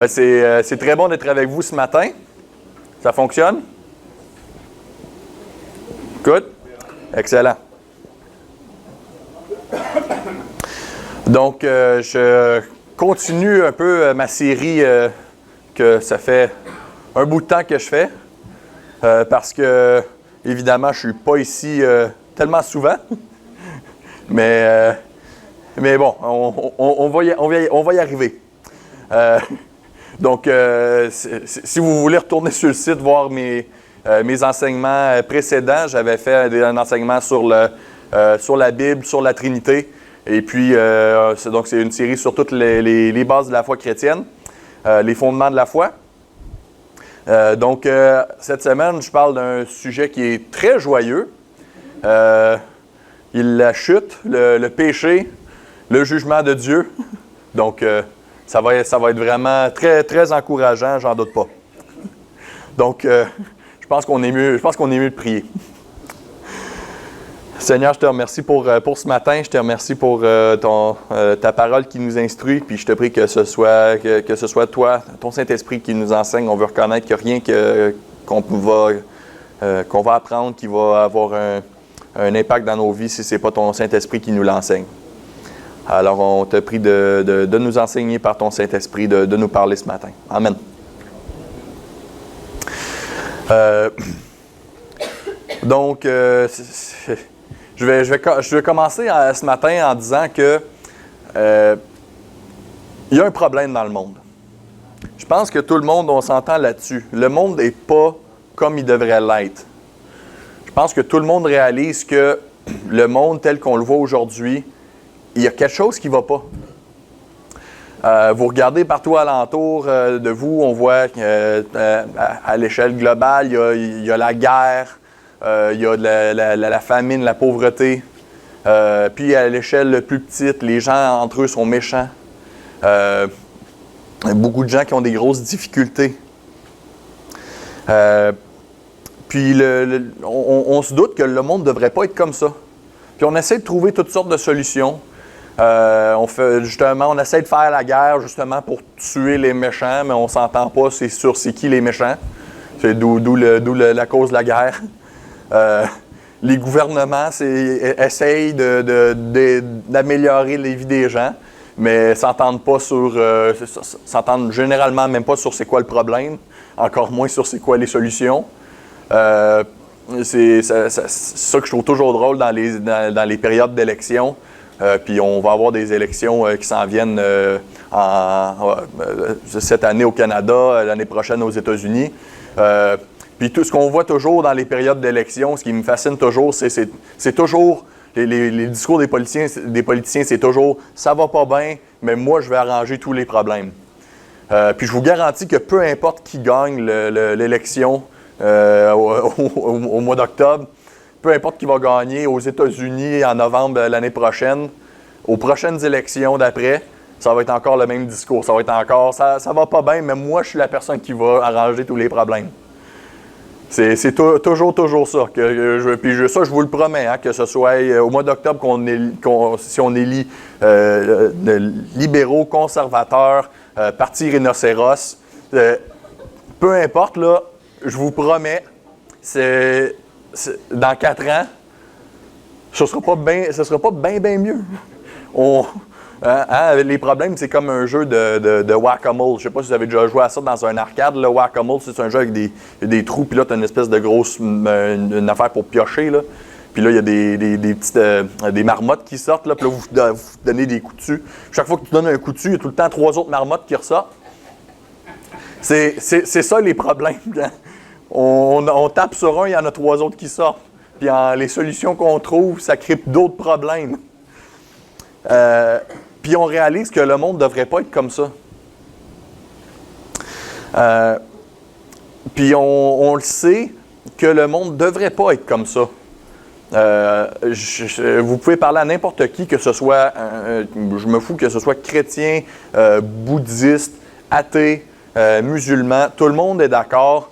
C'est très bon d'être avec vous ce matin. Ça fonctionne? Good? Excellent. Donc, je continue un peu ma série que ça fait un bout de temps que je fais. Parce que, évidemment, je ne suis pas ici tellement souvent. Mais bon, on va y arriver. Donc, si vous voulez retourner sur le site, voir mes enseignements précédents, j'avais fait un enseignement sur la Bible, sur la Trinité. Et puis, c'est une série sur toutes les bases de la foi chrétienne, les fondements de la foi. Donc, cette semaine, je parle d'un sujet qui est très joyeux. La chute, le péché, le jugement de Dieu. Donc, ça va être vraiment très, très encourageant, j'en doute pas. Donc, je pense qu'on est mieux de prier. Seigneur, je te remercie pour ce matin. Je te remercie pour ta parole qui nous instruit. Puis je te prie que ce soit toi, ton Saint-Esprit qui nous enseigne. On veut reconnaître qu'il n'y a rien qu'on va apprendre qui va avoir un impact dans nos vies si ce n'est pas ton Saint-Esprit qui nous l'enseigne. Alors, on te prie de nous enseigner par ton Saint-Esprit, de nous parler ce matin. Amen. Donc, je vais commencer ce matin en disant que il y a un problème dans le monde. Je pense que tout le monde, on s'entend là-dessus. Le monde n'est pas comme il devrait l'être. Je pense que tout le monde réalise que le monde tel qu'on le voit aujourd'hui, il y a quelque chose qui ne va pas. Vous regardez partout alentour de vous, on voit qu'à l'échelle globale, il y a la guerre, il y a la famine, la pauvreté. Puis à l'échelle plus petite, les gens entre eux sont méchants. Beaucoup de gens qui ont des grosses difficultés. Puis on se doute que le monde ne devrait pas être comme ça. Puis on essaie de trouver toutes sortes de solutions. On essaie de faire la guerre justement pour tuer les méchants, mais on ne s'entend pas c'est qui les méchants. C'est d'où la cause de la guerre. Les gouvernements essayent d'améliorer les vies des gens, mais s'entendent généralement même pas sur c'est quoi le problème, encore moins sur c'est quoi les solutions. C'est ça que je trouve toujours drôle dans les périodes d'élection. Puis on va avoir des élections qui s'en viennent cette année au Canada, l'année prochaine aux États-Unis. Puis tout ce qu'on voit toujours dans les périodes d'élection, ce qui me fascine toujours, c'est toujours les discours des politiciens, c'est toujours « ça va pas bien, mais moi je vais arranger tous les problèmes ». Puis je vous garantis que peu importe qui gagne l'élection au mois d'octobre, peu importe qui va gagner aux États-Unis en novembre l'année prochaine, aux prochaines élections d'après, ça va être encore le même discours. Ça va être encore, ça va pas bien, mais moi, je suis la personne qui va arranger tous les problèmes. C'est toujours ça. Puis ça, je vous le promets, que ce soit au mois d'octobre, si on élit libéraux, conservateurs, parti rhinocéros, peu importe, là, je vous promets, dans 4 ans, ce ne sera pas bien mieux. Les problèmes, c'est comme un jeu de whack-a-mole. Je ne sais pas si vous avez déjà joué à ça dans un arcade. Le whack-a-mole, c'est un jeu avec des trous, puis là, tu as une espèce de grosse une affaire pour piocher. Là. Puis là, il y a des marmottes qui sortent, là, puis là, vous donnez des coups dessus. Chaque fois que tu donnes un coup dessus, il y a tout le temps 3 autres marmottes qui ressortent. C'est ça les problèmes. Hein? On tape sur un, il y en a 3 autres qui sortent. Puis les solutions qu'on trouve, ça crée d'autres problèmes. Puis on réalise que le monde ne devrait pas être comme ça. Puis on le sait que le monde ne devrait pas être comme ça. Vous pouvez parler à n'importe qui, que ce soit, je me fous que ce soit chrétien, bouddhiste, athée, musulman, tout le monde est d'accord.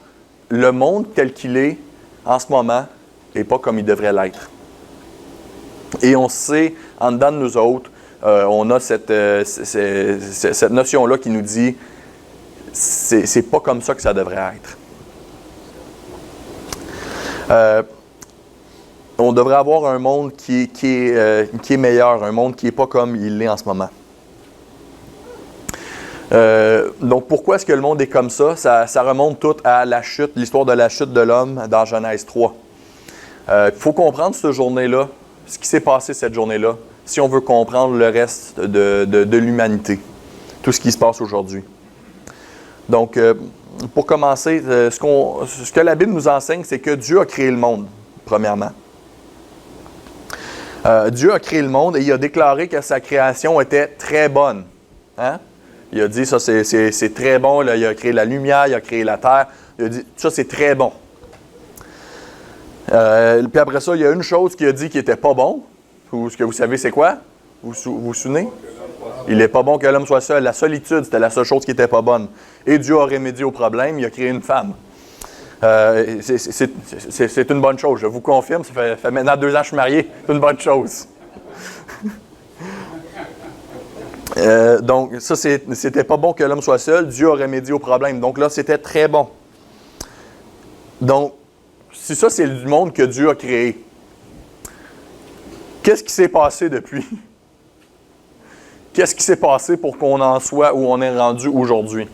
Le monde tel qu'il est en ce moment n'est pas comme il devrait l'être. Et on sait, en dedans de nous autres, on a cette notion-là qui nous dit c'est pas comme ça que ça devrait être. On devrait avoir un monde qui est meilleur, un monde qui n'est pas comme il l'est en ce moment. Donc, pourquoi est-ce que le monde est comme ça? Ça remonte tout à la chute, l'histoire de la chute de l'homme dans Genèse 3. Il faut comprendre cette journée-là, ce qui s'est passé cette journée-là, si on veut comprendre le reste de l'humanité, tout ce qui se passe aujourd'hui. Donc, pour commencer, ce que la Bible nous enseigne, c'est que Dieu a créé le monde, premièrement. Dieu a créé le monde et il a déclaré que sa création était très bonne. Hein? Il a dit, ça c'est très bon, là, il a créé la lumière, il a créé la terre, il a dit, ça c'est très bon. Puis après ça, il y a une chose qu'il a dit qui n'était pas bon. Ou ce que vous savez, c'est quoi? Vous vous souvenez? Il n'est pas bon que l'homme soit seul. La solitude, c'était la seule chose qui n'était pas bonne. Et Dieu a remédié au problème, il a créé une femme. C'est une bonne chose, je vous confirme. Ça fait maintenant 2 ans que je suis marié. C'est une bonne chose. Donc, ça, c'était pas bon que l'homme soit seul. Dieu a remédié au problème. Donc là, c'était très bon. Donc, si ça, c'est le monde que Dieu a créé, qu'est-ce qui s'est passé depuis? Qu'est-ce qui s'est passé pour qu'on en soit où on est rendu aujourd'hui,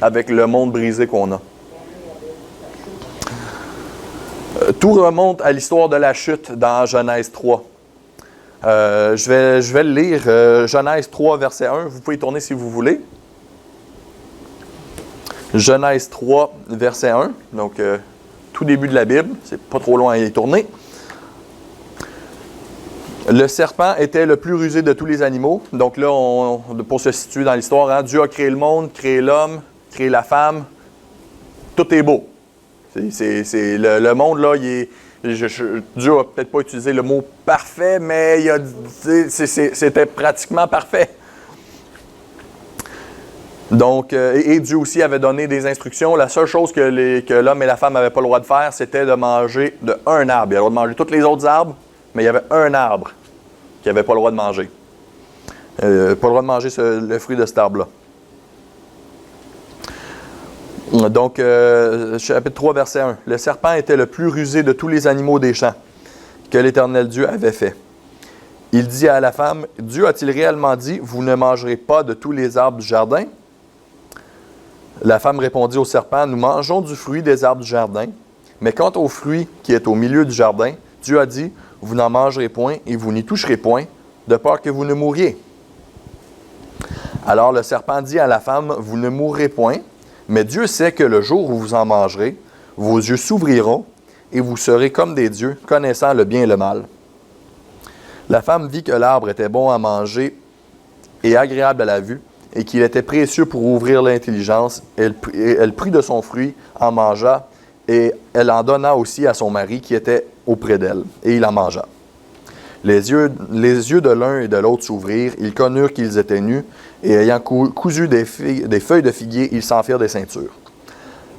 avec le monde brisé qu'on a? Tout remonte à l'histoire de la chute dans Genèse 3. Je vais le lire, Genèse 3, verset 1. Vous pouvez y tourner si vous voulez. Genèse 3, verset 1. Donc, tout début de la Bible. C'est pas trop loin à y tourner. Le serpent était le plus rusé de tous les animaux. Donc là, pour se situer dans l'histoire, hein, Dieu a créé le monde, créé l'homme, créé la femme. Tout est beau. Le monde, là, Dieu n'a peut-être pas utilisé le mot parfait, mais c'était pratiquement parfait. Donc, et Dieu aussi avait donné des instructions. La seule chose que l'homme et la femme n'avaient pas le droit de faire, c'était de manger d'un arbre. Il avait le droit de manger tous les autres arbres, mais il y avait un arbre qu'il n'avait pas le droit de manger. Pas le droit de manger le fruit de cet arbre-là. Donc, chapitre 3, verset 1. Le serpent était le plus rusé de tous les animaux des champs que l'Éternel Dieu avait fait. Il dit à la femme, « Dieu a-t-il réellement dit, vous ne mangerez pas de tous les arbres du jardin? » La femme répondit au serpent, « Nous mangeons du fruit des arbres du jardin, mais quant au fruit qui est au milieu du jardin, Dieu a dit, vous n'en mangerez point et vous n'y toucherez point, de peur que vous ne mouriez. » Alors le serpent dit à la femme, « Vous ne mourrez point, mais Dieu sait que le jour où vous en mangerez, vos yeux s'ouvriront et vous serez comme des dieux, connaissant le bien et le mal. » La femme vit que l'arbre était bon à manger et agréable à la vue, et qu'il était précieux pour ouvrir l'intelligence. Elle prit de son fruit, en mangea, et elle en donna aussi à son mari qui était auprès d'elle, et il en mangea. Les yeux de l'un et de l'autre s'ouvrirent, ils connurent qu'ils étaient nus, et ayant cousu des feuilles de figuier, ils s'en firent des ceintures.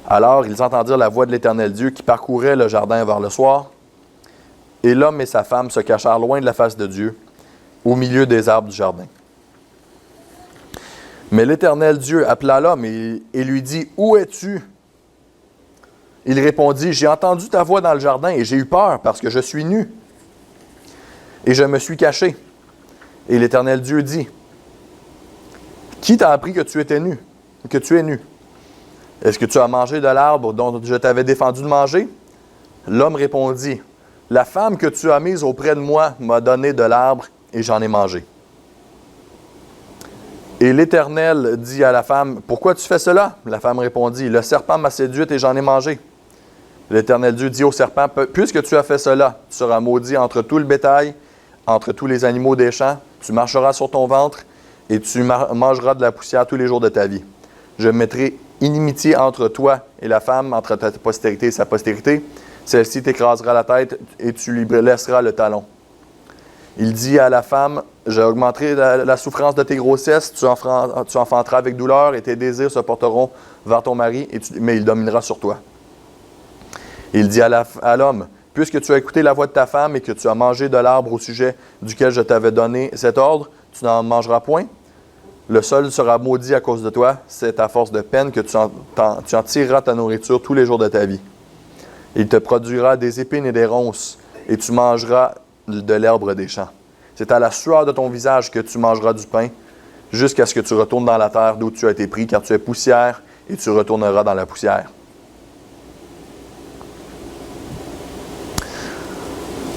Alors ils entendirent la voix de l'Éternel Dieu qui parcourait le jardin vers le soir, et l'homme et sa femme se cachèrent loin de la face de Dieu, au milieu des arbres du jardin. Mais l'Éternel Dieu appela l'homme et lui dit, « Où es-tu? » Il répondit, « J'ai entendu ta voix dans le jardin et j'ai eu peur parce que je suis nu. Et je me suis caché. » Et l'Éternel Dieu dit, « Qui t'a appris que tu étais nu, que tu es nu? Est-ce que tu as mangé de l'arbre dont je t'avais défendu de manger? » L'homme répondit, « La femme que tu as mise auprès de moi m'a donné de l'arbre et j'en ai mangé. » Et l'Éternel dit à la femme, « Pourquoi tu fais cela? » La femme répondit, « Le serpent m'a séduite et j'en ai mangé. » L'Éternel Dieu dit au serpent, « Puisque tu as fait cela, tu seras maudit entre tout le bétail, entre tous les animaux des champs, tu marcheras sur ton ventre et tu mangeras de la poussière tous les jours de ta vie. Je mettrai inimitié entre toi et la femme, entre ta postérité et sa postérité. Celle-ci t'écrasera la tête et tu lui laisseras le talon. » Il dit à la femme, « J'augmenterai la souffrance de tes grossesses, tu enfanteras avec douleur et tes désirs se porteront vers ton mari, mais il dominera sur toi. » Il dit à l'homme, « Puisque tu as écouté la voix de ta femme et que tu as mangé de l'arbre au sujet duquel je t'avais donné cet ordre, tu n'en mangeras point. Le sol sera maudit à cause de toi. C'est à force de peine que tu en tireras ta nourriture tous les jours de ta vie. Il te produira des épines et des ronces, et tu mangeras de l'herbe des champs. C'est à la sueur de ton visage que tu mangeras du pain, jusqu'à ce que tu retournes dans la terre d'où tu as été pris, car tu es poussière, et tu retourneras dans la poussière.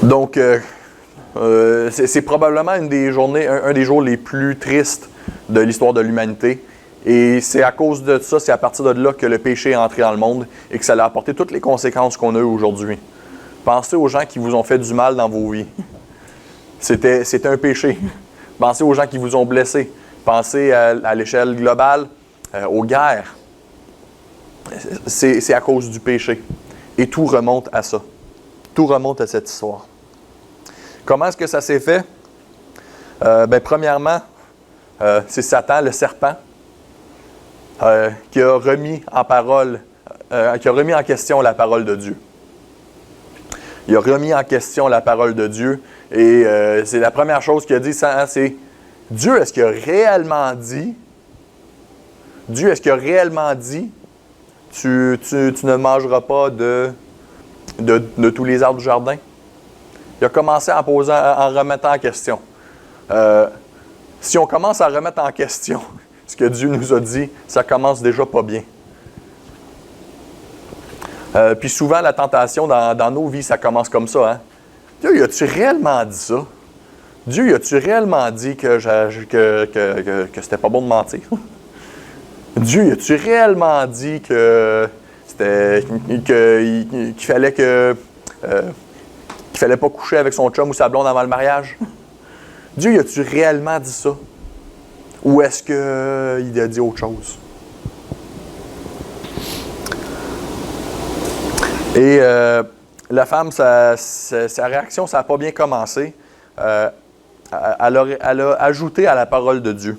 Donc, c'est probablement un des jours les plus tristes de l'histoire de l'humanité. Et c'est à cause de ça, c'est à partir de là que le péché est entré dans le monde et que ça a apporté toutes les conséquences qu'on a eues aujourd'hui. Pensez aux gens qui vous ont fait du mal dans vos vies. C'était un péché. Pensez aux gens qui vous ont blessés. Pensez à l'échelle globale, aux guerres. C'est à cause du péché. Et tout remonte à ça. Tout remonte à cette histoire. Comment est-ce que ça s'est fait? Premièrement, c'est Satan, le serpent, qui a remis en question la parole de Dieu. Il a remis en question la parole de Dieu et c'est la première chose qu'il a dit, c'est Dieu, est-ce qu'il a réellement dit? Dieu, est-ce qu'il a réellement dit tu ne mangeras pas de tous les arbres du jardin? Il a commencé en remettant en question. Si on commence à remettre en question ce que Dieu nous a dit, ça commence déjà pas bien. Puis souvent, la tentation dans nos vies, ça commence comme ça. Hein? Dieu, as-tu réellement dit ça? Dieu, as-tu réellement dit que c'était pas bon de mentir? Dieu, as-tu réellement dit qu'il fallait pas coucher avec son chum ou sa blonde avant le mariage? Dieu, as-tu réellement dit ça? Ou est-ce qu'il a dit autre chose? Et la femme, sa réaction, ça n'a pas bien commencé. Elle a ajouté à la parole de Dieu.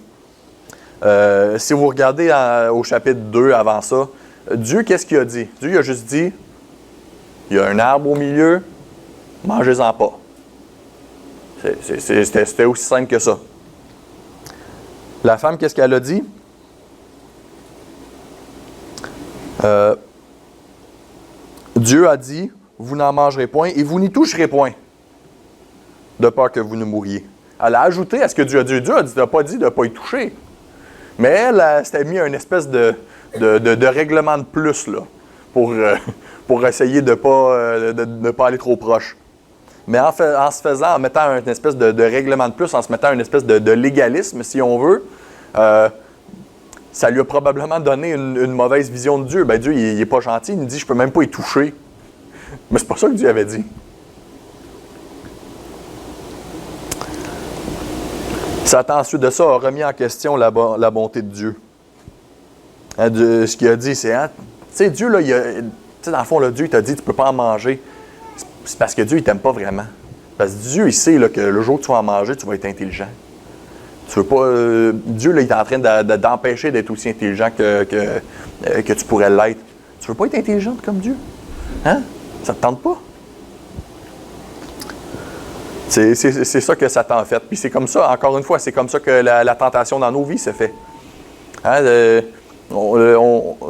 Si vous regardez au chapitre 2 avant ça, Dieu, qu'est-ce qu'il a dit? Dieu il a juste dit, il y a un arbre au milieu, mangez-en pas. C'était aussi simple que ça. La femme, qu'est-ce qu'elle a dit? Dieu a dit, vous n'en mangerez point et vous n'y toucherez point, de peur que vous ne mouriez. Elle a ajouté à ce que Dieu a dit. Dieu n'a pas dit de ne pas y toucher. Mais elle s'était mis une espèce de règlement de plus là, pour essayer de ne pas aller trop proche. Mais en mettant une espèce de règlement de plus, en se mettant une espèce de légalisme, si on veut, ça lui a probablement donné une mauvaise vision de Dieu. Dieu, il n'est pas gentil, il nous dit « je ne peux même pas y toucher ». Mais c'est pas ça que Dieu avait dit. Satan, ensuite de ça, a remis en question la bonté de Dieu. Ce qu'il a dit, c'est, tu sais, Dieu, là, dans le fond, là, Dieu, il t'a dit, tu ne peux pas en manger. C'est parce que Dieu, il ne t'aime pas vraiment. Parce que Dieu, il sait là, que le jour que tu vas en manger, tu vas être intelligent. Tu veux pas, Dieu, là, il est en train d'empêcher d'être aussi intelligent que tu pourrais l'être. Tu veux pas être intelligente comme Dieu? Hein? Ça ne te tente pas? C'est ça que Satan a fait. Puis c'est comme ça, encore une fois, c'est comme ça que la tentation dans nos vies se fait. Hein?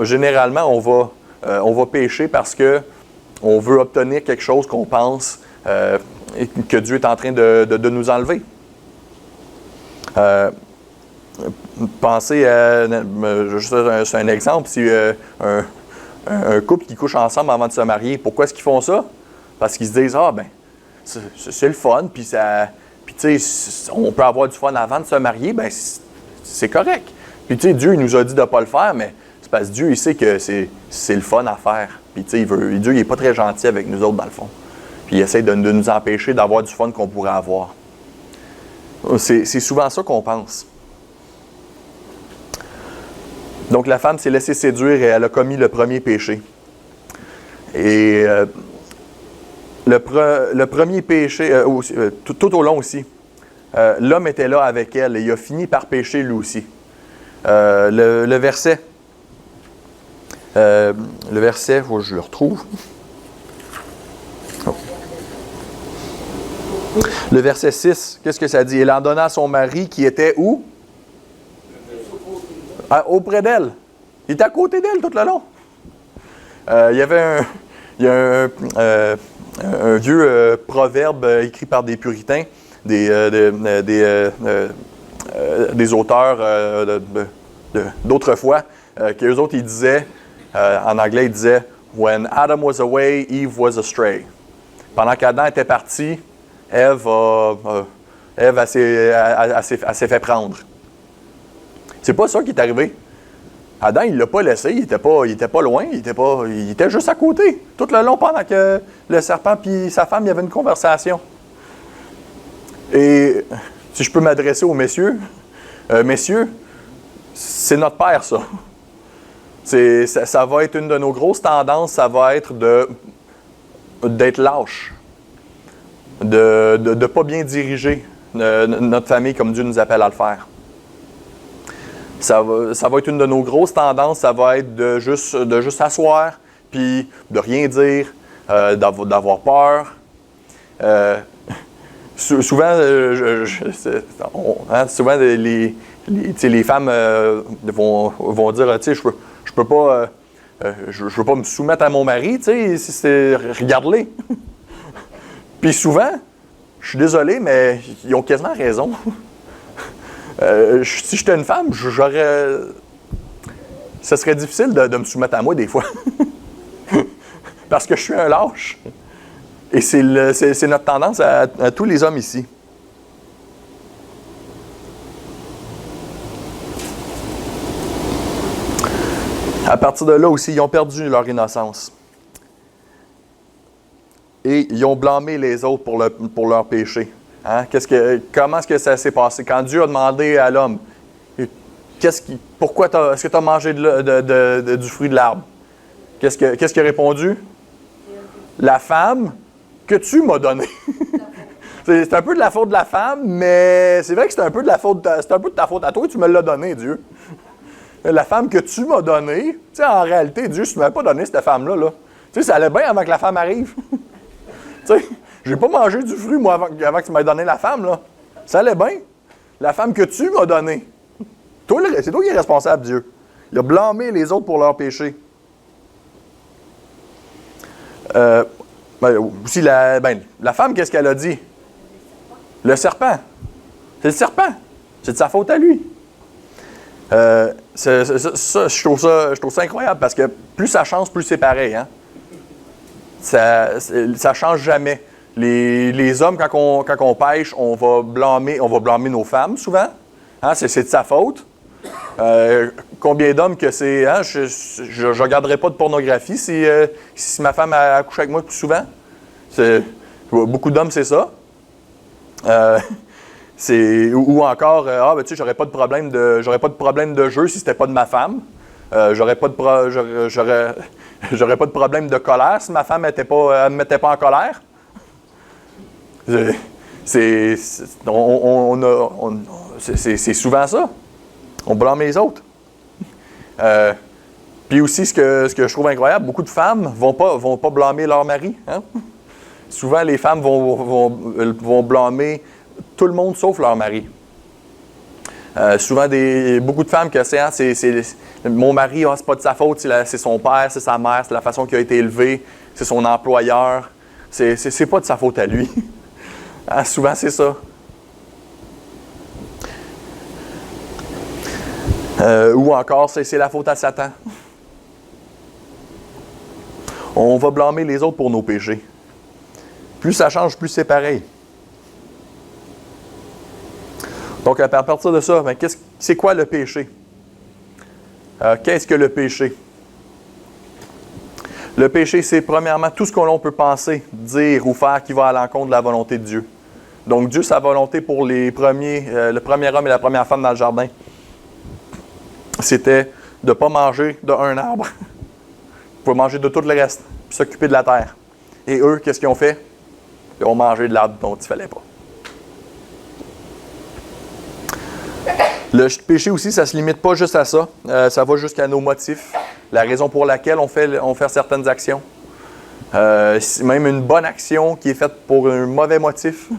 Généralement, on va pécher parce qu'on veut obtenir quelque chose qu'on pense que Dieu est en train de nous enlever. Pensez à, c'est un exemple, si un couple qui couche ensemble avant de se marier, pourquoi est-ce qu'ils font ça? Parce qu'ils se disent, c'est le fun, puis tu sais, on peut avoir du fun avant de se marier, c'est correct. Puis tu sais, Dieu, il nous a dit de ne pas le faire, mais c'est parce que Dieu, il sait que c'est le fun à faire. Puis tu sais, Dieu, il n'est pas très gentil avec nous autres, dans le fond. Puis il essaie de nous empêcher d'avoir du fun qu'on pourrait avoir. C'est souvent ça qu'on pense. Donc la femme s'est laissée séduire et elle a commis le premier péché. Et le premier péché, tout au long aussi, l'homme était là avec elle et il a fini par pécher lui aussi. Le verset, il faut que je le retrouve. Oh. Le verset 6, qu'est-ce que ça dit? Elle en donna à son mari qui était où? auprès d'elle. Il était à côté d'elle tout le long. Il y a un vieux proverbe écrit par des puritains, des auteurs d'autrefois, qu'eux autres, ils disaient, en anglais, ils disaient « When Adam was away, Eve was astray ». Pendant qu'Adam était parti, Ève s'est fait prendre. C'est pas ça qui est arrivé. Adam, il ne l'a pas laissé, il était pas loin, il était juste à côté, tout le long pendant que le serpent et sa femme, il y avait une conversation. Et si je peux m'adresser aux messieurs, messieurs, c'est notre père, ça. Ça va être une de nos grosses tendances, ça va être d'être lâche, de ne pas bien diriger notre famille comme Dieu nous appelle à le faire. Ça va être une de nos grosses tendances, ça va être de juste s'asseoir, puis de rien dire, d'avoir peur. Souvent, souvent les femmes vont dire, tu sais, je peux pas me soumettre à mon mari, tu sais, regarde-les. Puis souvent, je suis désolé, mais ils ont quasiment raison. Si j'étais une femme, ça serait difficile de me soumettre à moi des fois. Parce que je suis un lâche. Et c'est notre tendance à tous les hommes ici. À partir de là aussi, ils ont perdu leur innocence. Et ils ont blâmé les autres pour leur péché. Hein? Comment est-ce que ça s'est passé? Quand Dieu a demandé à l'homme, pourquoi est-ce que tu as mangé du fruit de l'arbre? Qu'est-ce qu'il a répondu? La femme que tu m'as donnée. C'est un peu de la faute de la femme, mais c'est vrai que c'est un peu de ta faute à toi, tu me l'as donnée, Dieu. La femme que tu m'as donnée, tu sais, en réalité, Dieu, si tu ne m'avais pas donné cette femme-là, là, tu sais, ça allait bien avant que la femme arrive. Tu sais, j'ai pas mangé du fruit, moi, avant que tu m'aies donné la femme, là. Ça allait bien. La femme que tu m'as donnée. C'est toi qui es responsable, Dieu. Il a blâmé les autres pour leur péché. Aussi, la femme, qu'est-ce qu'elle a dit? Le serpent. C'est le serpent. C'est de sa faute à lui. Je trouve ça incroyable parce que plus ça change, plus c'est pareil. Hein? Ça change jamais. Les hommes, quand on pêche, on va blâmer nos femmes souvent. Hein? C'est de sa faute. Combien d'hommes que c'est... Hein? Je ne regarderai pas de pornographie si ma femme a couché avec moi plus souvent. Beaucoup d'hommes, c'est ça. Ou encore, tu sais, j'aurais pas de problème de jeu si c'était pas de ma femme. J'aurais pas de problème de colère si ma femme me mettait pas en colère. C'est souvent ça. On blâme les autres. Puis aussi, ce que je trouve incroyable, beaucoup de femmes vont pas blâmer leur mari. Hein? Souvent, les femmes vont blâmer tout le monde sauf leur mari. Souvent, beaucoup de femmes que c'est mon mari, c'est pas de sa faute, c'est son père, c'est sa mère, c'est la façon qu'il a été élevé, c'est son employeur. C'est pas de sa faute à lui. Hein, souvent, c'est ça. Ou encore, c'est la faute à Satan. On va blâmer les autres pour nos péchés. Plus ça change, plus c'est pareil. Donc, à partir de ça, c'est quoi le péché? Qu'est-ce que le péché? Le péché, c'est premièrement tout ce que l'on peut penser, dire ou faire qui va à l'encontre de la volonté de Dieu. Donc, Dieu, sa volonté pour le premier homme et la première femme dans le jardin, c'était de ne pas manger d'un arbre. Ils pouvaient manger de tout le reste, puis s'occuper de la terre. Et eux, qu'est-ce qu'ils ont fait? Ils ont mangé de l'arbre dont il ne fallait pas. Le péché aussi, ça ne se limite pas juste à ça. Ça va jusqu'à nos motifs, la raison pour laquelle on fait certaines actions. Même une bonne action qui est faite pour un mauvais motif,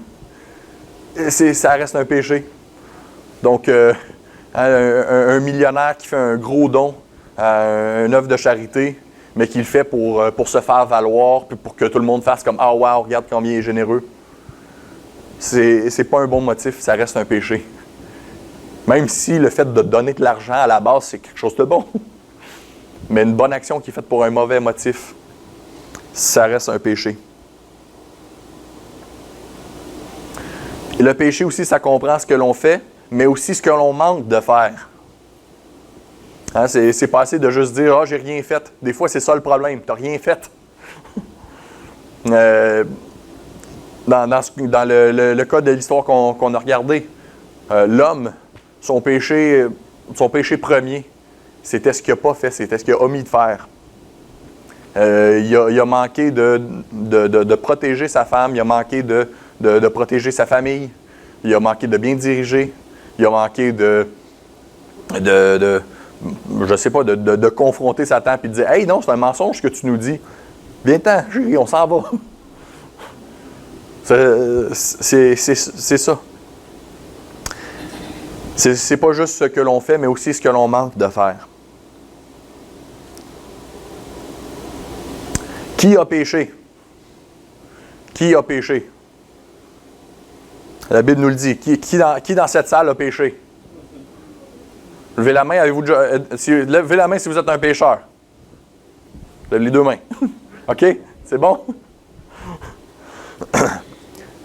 ça reste un péché. Donc, Un millionnaire qui fait un gros don à une œuvre de charité, mais qui le fait pour se faire valoir, puis pour que tout le monde fasse comme « Ah, wow, regarde combien il est généreux ». C'est pas un bon motif, ça reste un péché. Même si le fait de donner de l'argent à la base, c'est quelque chose de bon. Mais une bonne action qui est faite pour un mauvais motif, ça reste un péché. Et le péché aussi, ça comprend ce que l'on fait, mais aussi ce que l'on manque de faire. Hein, c'est pas assez de juste dire « Ah, j'ai rien fait ». Des fois, c'est ça le problème, tu n'as rien fait. Dans le cas de l'histoire qu'on a regardé, l'homme, son péché premier, c'était ce qu'il n'a pas fait, c'était ce qu'il a omis de faire. Il a manqué de protéger sa femme, il a manqué de protéger sa famille, il a manqué de bien diriger, il a manqué de confronter Satan et de dire « Hey, non, c'est un mensonge que tu nous dis. Viens-t'en, chérie, on s'en va. » C'est ça. C'est pas juste ce que l'on fait, mais aussi ce que l'on manque de faire. Qui a péché? Qui a péché? La Bible nous le dit. Qui dans cette salle a péché? Levez la main, levez la main si vous êtes un pécheur. Levez les deux mains. OK? C'est bon?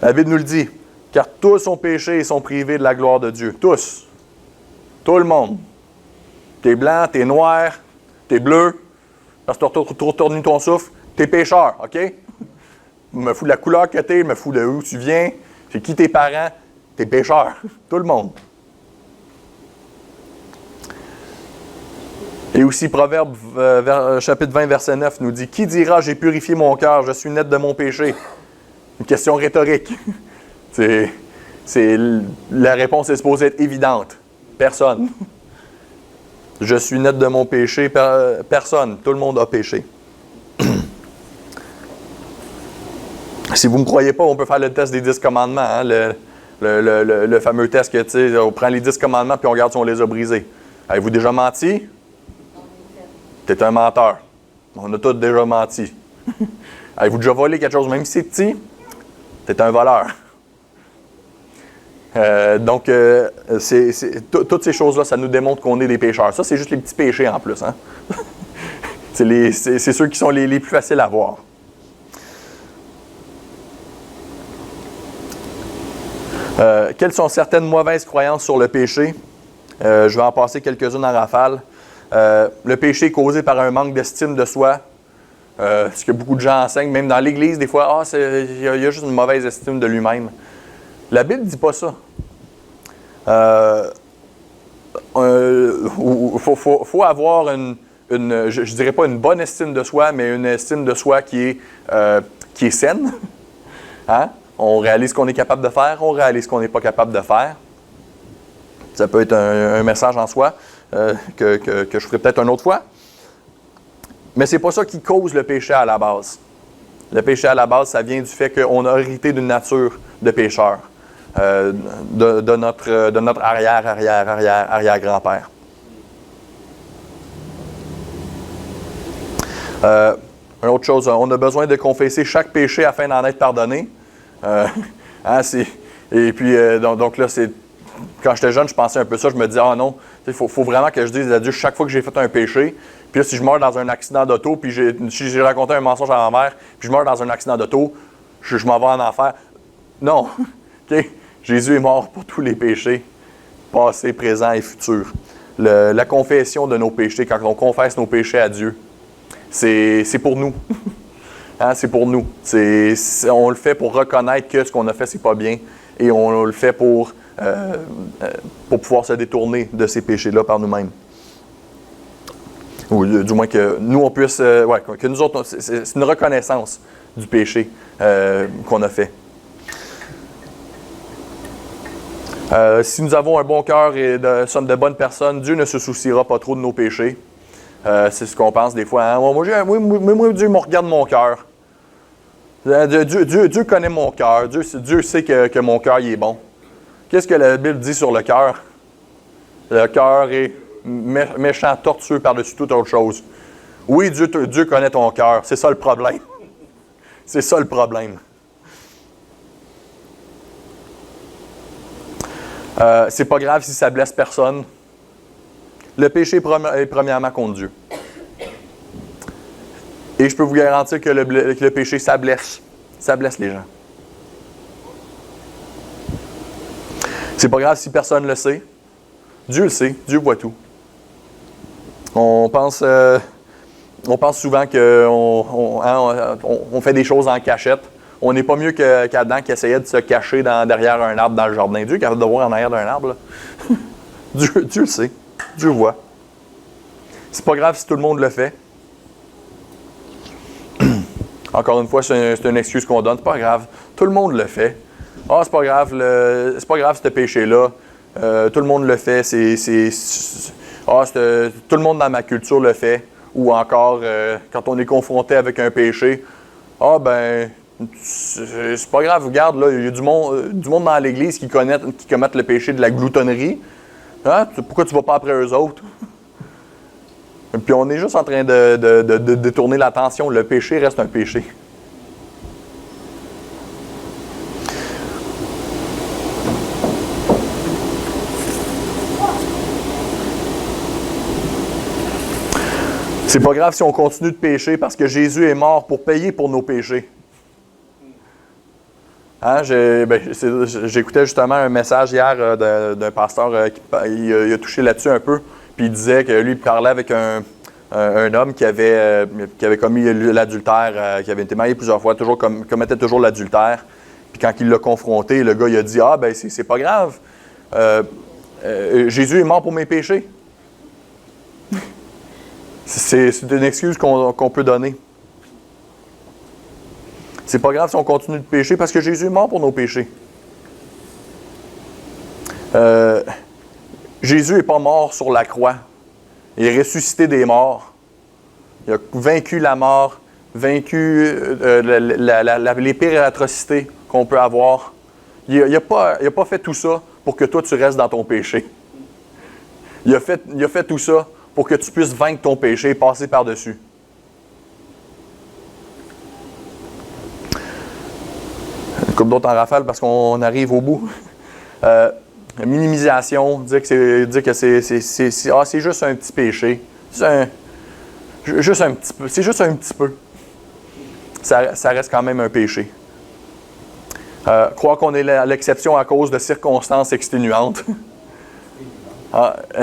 La Bible nous le dit. Car tous ont péché et sont privés de la gloire de Dieu. Tous. Tout le monde. T'es blanc, t'es noir, t'es bleu, parce que tu as retourné ton souffle, t'es pécheur, OK? Je me fous de la couleur que t'es, je me fous de où tu viens, c'est qui tes parents, t'es pécheur. Tout le monde. Et aussi, Proverbe chapitre 20, verset 9 nous dit « Qui dira, j'ai purifié mon cœur, je suis net de mon péché? » Une question rhétorique. La réponse est supposée être évidente. Personne. Je suis net de mon péché. Personne. Tout le monde a péché. Si vous ne me croyez pas, on peut faire le test des 10 commandements. Hein? Le fameux test que, tu sais, on prend les 10 commandements puis on regarde si on les a brisés. Avez-vous déjà menti? Tu es un menteur. On a tous déjà menti. Avez-vous déjà volé quelque chose, même si c'est petit? Tu es un voleur. Toutes ces choses-là, ça nous démontre qu'on est des pécheurs. Ça, c'est juste les petits péchés en plus. Hein? c'est ceux qui sont les plus faciles à voir. Quelles sont certaines mauvaises croyances sur le péché? Je vais en passer quelques-unes en rafale. Le péché est causé par un manque d'estime de soi. Ce que beaucoup de gens enseignent, même dans l'Église, des fois, il y a juste une mauvaise estime de lui-même. La Bible ne dit pas ça. Faut avoir je dirais pas une bonne estime de soi, mais une estime de soi qui est saine. Hein? On réalise ce qu'on est capable de faire, on réalise ce qu'on n'est pas capable de faire. Ça peut être un message en soi que je ferai peut-être une autre fois. Mais c'est pas ça qui cause le péché à la base. Le péché à la base, ça vient du fait qu'on a hérité d'une nature de pécheur. De notre arrière-grand-père. Une autre chose, on a besoin de confesser chaque péché afin d'en être pardonné. Et puis, donc là, quand j'étais jeune, je pensais un peu ça. Je me disais, ah non, il faut vraiment que je dise à Dieu chaque fois que j'ai fait un péché. Puis là, si je meurs dans un accident d'auto, puis si j'ai raconté un mensonge à ma mère, puis je meurs dans un accident d'auto, je m'en vais en enfer. Non. OK? Jésus est mort pour tous les péchés, passés, présents et futurs. La confession de nos péchés, quand on confesse nos péchés à Dieu, c'est pour nous. Hein, c'est pour nous. On le fait pour reconnaître que ce qu'on a fait, c'est pas bien. Et on le fait pour pouvoir se détourner de ces péchés-là par nous-mêmes. Ou du moins que nous, on puisse... que nous autres, c'est une reconnaissance du péché qu'on a fait. Si nous avons un bon cœur et sommes de bonnes personnes, Dieu ne se souciera pas trop de nos péchés. C'est ce qu'on pense des fois. Hein? Moi, Dieu me regarde mon cœur. Dieu connaît mon cœur. Dieu sait que mon cœur il est bon. Qu'est-ce que la Bible dit sur le cœur? Le cœur est méchant, tortueux par-dessus toute autre chose. Oui, Dieu connaît ton cœur. C'est ça le problème. C'est ça le problème. C'est pas grave si ça blesse personne. Le péché est premièrement contre Dieu. Et je peux vous garantir que le péché, ça blesse. Ça blesse les gens. C'est pas grave si personne le sait. Dieu le sait. Dieu voit tout. On pense souvent qu'on fait des choses en cachette. On n'est pas mieux qu'Adam qui essayait de se cacher derrière un arbre dans le jardin. Dieu est capable de voir en arrière d'un arbre. Dieu le sait. Dieu voit. C'est pas grave si tout le monde le fait. Encore une fois, c'est une excuse qu'on donne. C'est pas grave. Tout le monde le fait. Ah, c'est pas grave. C'est pas grave ce péché-là. Tout le monde le fait. Tout le monde dans ma culture le fait. Ou encore, quand on est confronté avec un péché, c'est pas grave, regarde, là, il y a du monde dans l'Église qui commettent le péché de la gloutonnerie. Hein? Pourquoi tu ne vas pas après eux autres? Puis on est juste en train de détourner l'attention. Le péché reste un péché. C'est pas grave si on continue de pécher parce que Jésus est mort pour payer pour nos péchés. Hein, j'écoutais justement un message hier d'un pasteur qui il a touché là-dessus un peu. Puis il disait que lui, il parlait avec un homme qui avait commis l'adultère, qui avait été marié plusieurs fois, commettait toujours l'adultère. Puis quand il l'a confronté, le gars il a dit « Ah, ben c'est pas grave. Jésus est mort pour mes péchés. » C'est une excuse qu'on peut donner. C'est pas grave si on continue de pécher parce que Jésus est mort pour nos péchés. Jésus n'est pas mort sur la croix. Il est ressuscité des morts. Il a vaincu la mort, vaincu les pires atrocités qu'on peut avoir. Il n'a pas fait tout ça pour que toi tu restes dans ton péché. Il a fait tout ça pour que tu puisses vaincre ton péché et passer par-dessus. Une couple d'autres en rafale parce qu'on arrive au bout. Minimisation, dire que c'est juste un petit péché. C'est juste un petit peu. Ça reste quand même un péché. Croire qu'on est l'exception à cause de circonstances exténuantes.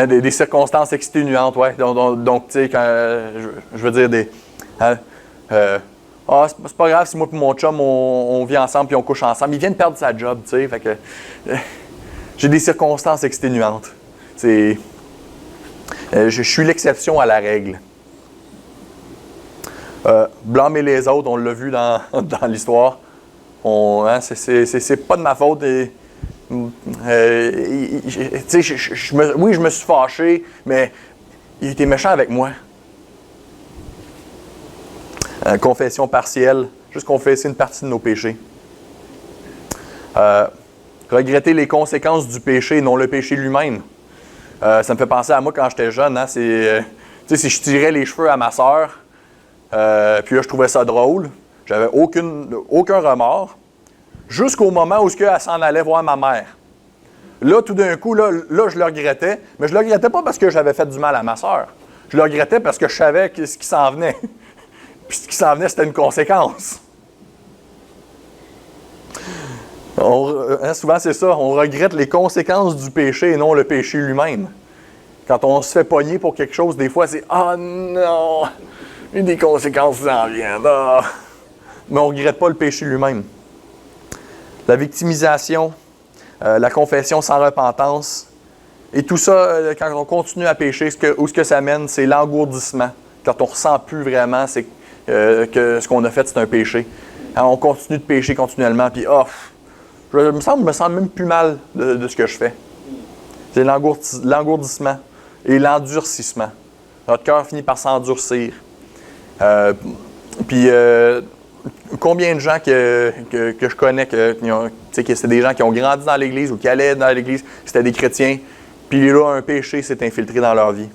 Des circonstances exténuantes, oui. Donc, tu sais, je veux dire c'est pas grave si moi et mon chum, on vit ensemble puis on couche ensemble. Il vient de perdre sa job, tu sais. Fait que j'ai des circonstances exténuantes. Je suis l'exception à la règle. Blâmer les autres, on l'a vu dans l'histoire. C'est pas de ma faute. Oui, je me suis fâché, mais il était méchant avec moi. Confession partielle, juste confesser une partie de nos péchés. Regretter les conséquences du péché, non le péché lui-même. Ça me fait penser à moi quand j'étais jeune. Hein, si je tirais les cheveux à ma sœur, puis là je trouvais ça drôle, j'avais aucun remords, jusqu'au moment où elle s'en allait voir ma mère. Là, tout d'un coup, là, je le regrettais, mais je le regrettais pas parce que j'avais fait du mal à ma sœur. Je le regrettais parce que je savais ce qui s'en venait. Puis ce qui s'en venait, c'était une conséquence. Souvent, c'est ça. On regrette les conséquences du péché et non le péché lui-même. Quand on se fait pogner pour quelque chose, des fois, c'est « Ah non! Il y a des conséquences qui s'en viennent. Ah. » Mais on ne regrette pas le péché lui-même. La victimisation, la confession sans repentance. Et tout ça, quand on continue à pécher, où ce que ça mène, c'est l'engourdissement. Quand on ne ressent plus vraiment que ce qu'on a fait, c'est un péché. Alors, on continue de pécher continuellement, puis je me sens même plus mal de ce que je fais. C'est l'engourdissement et l'endurcissement. Notre cœur finit par s'endurcir. Combien de gens que je connais, que c'est des gens qui ont grandi dans l'Église ou qui allaient dans l'Église, c'était des chrétiens, Puis là, un péché s'est infiltré dans leur vie.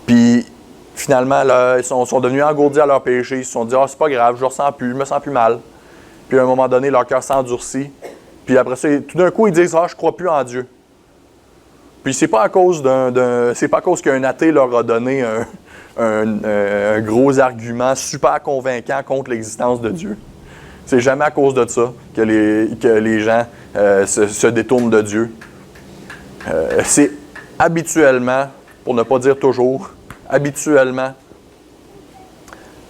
Puis finalement, là, ils sont devenus engourdis à leur péché. Ils se sont dit, « Ah, c'est pas grave, je ressens plus, je me sens plus mal. » Puis à un moment donné, leur cœur s'endurcit. Puis après ça, tout d'un coup, ils disent, « Ah, je crois plus en Dieu. » Puis c'est pas à cause qu'un athée leur a donné un gros argument super convaincant contre l'existence de Dieu. C'est jamais à cause de ça que les gens se détournent de Dieu. C'est habituellement, pour ne pas dire toujours, habituellement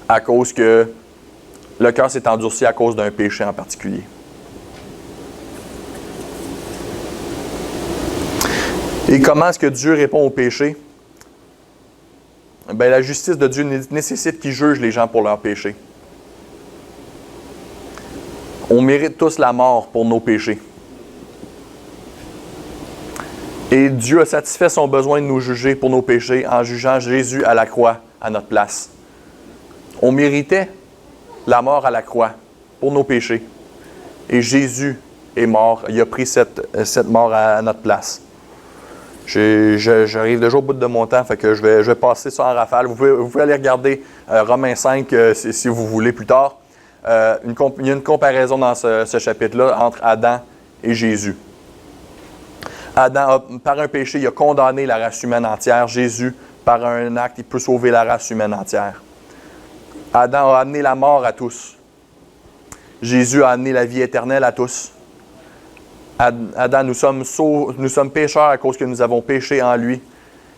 à cause que le cœur s'est endurci à cause d'un péché en particulier. Et comment est-ce que Dieu répond au péché? Bien, la justice de Dieu nécessite qu'il juge les gens pour leurs péchés. On mérite tous la mort pour nos péchés. Et Dieu a satisfait son besoin de nous juger pour nos péchés en jugeant Jésus à la croix à notre place. On méritait la mort à la croix pour nos péchés. Et Jésus est mort. Il a pris cette mort à notre place. J'arrive déjà au bout de mon temps, fait que je vais passer ça en rafale. Vous pouvez aller regarder Romains 5 si vous voulez plus tard. Il y a une comparaison dans ce chapitre-là entre Adam et Jésus. Adam, par un péché, il a condamné la race humaine entière. Jésus, par un acte, il peut sauver la race humaine entière. Adam a amené la mort à tous. Jésus a amené la vie éternelle à tous. Adam, nous sommes pécheurs à cause que nous avons péché en lui.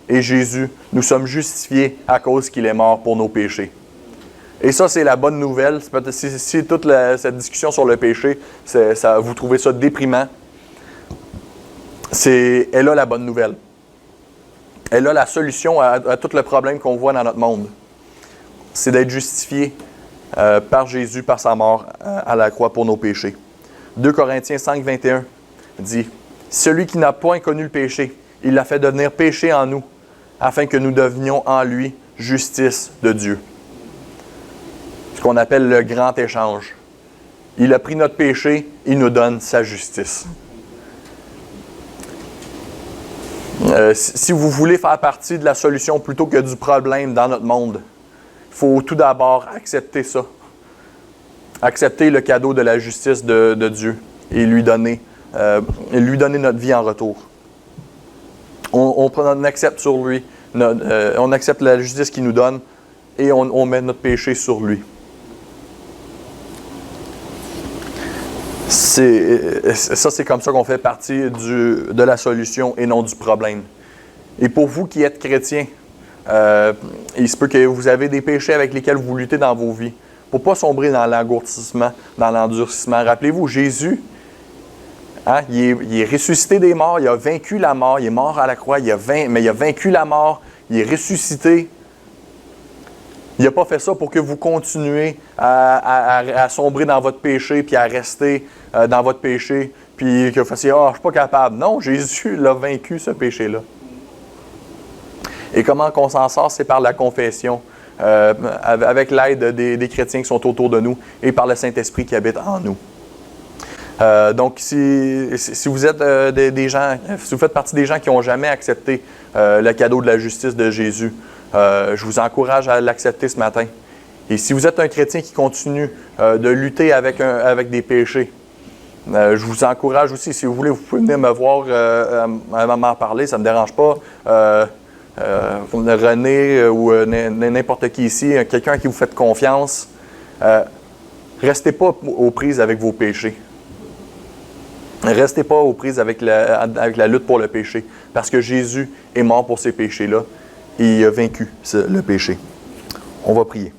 Et Jésus, nous sommes justifiés à cause qu'il est mort pour nos péchés. Et ça, c'est la bonne nouvelle. Si toute cette discussion sur le péché, vous trouvez ça déprimant, elle a la bonne nouvelle. Elle a la solution à tout le problème qu'on voit dans notre monde. C'est d'être justifié par Jésus, par sa mort à la croix pour nos péchés. 2 Corinthiens 5, 21 dit « Celui qui n'a point connu le péché, il l'a fait devenir péché en nous, afin que nous devenions en lui justice de Dieu. » Ce qu'on appelle le grand échange. Il a pris notre péché, il nous donne sa justice. Si vous voulez faire partie de la solution plutôt que du problème dans notre monde, il faut tout d'abord accepter ça. Accepter le cadeau de la justice de Dieu et lui donner notre vie en retour. On accepte sur lui, on accepte la justice qu'il nous donne et on met notre péché sur lui. C'est comme ça qu'on fait partie de la solution et non du problème. Et pour vous qui êtes chrétiens, il se peut que vous avez des péchés avec lesquels vous luttez dans vos vies. Pour ne pas sombrer dans l'engourdissement, dans l'endurcissement. Rappelez-vous, Jésus, il est ressuscité des morts, il a vaincu la mort, il est mort à la croix, mais il a vaincu la mort, il est ressuscité. Il n'a pas fait ça pour que vous continuez à sombrer dans votre péché, puis à rester dans votre péché, puis que vous fassiez « Ah, je ne suis pas capable ». Non, Jésus l'a vaincu, ce péché-là. Et comment qu'on s'en sort? C'est par la confession, avec l'aide des chrétiens qui sont autour de nous et par le Saint-Esprit qui habite en nous. Donc, si vous êtes des gens, si vous faites partie des gens qui n'ont jamais accepté le cadeau de la justice de Jésus, je vous encourage à l'accepter ce matin. Et si vous êtes un chrétien qui continue de lutter avec des péchés, je vous encourage aussi, si vous voulez, vous pouvez venir me voir m'en parler, ça ne me dérange pas. René ou n'importe qui ici, quelqu'un à qui vous faites confiance, restez pas aux prises avec vos péchés. Restez pas aux prises avec la lutte pour le péché, parce que Jésus est mort pour ces péchés-là et il a vaincu le péché. On va prier.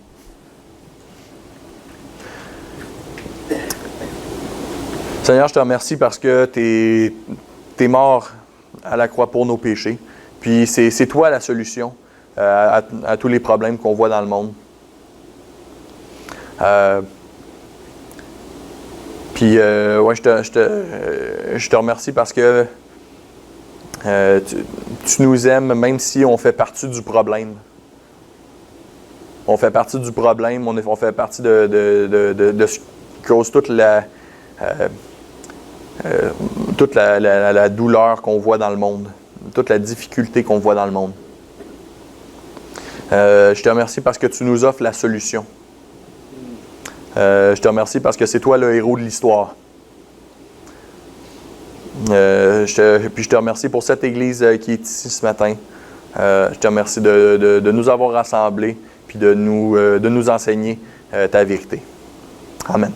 Seigneur, je te remercie parce que tu es mort à la croix pour nos péchés. Puis c'est toi la solution à tous les problèmes qu'on voit dans le monde. Je te remercie parce que tu nous aimes même si on fait partie du problème. On fait partie du problème, on fait partie de ce qui cause toute la douleur qu'on voit dans le monde. toute la difficulté qu'on voit dans le monde. Je te remercie parce que tu nous offres la solution. Je te remercie parce que c'est toi le héros de l'histoire. Puis je te remercie pour cette Église qui est ici ce matin. Je te remercie de nous avoir rassemblés puis de nous enseigner ta vérité. Amen.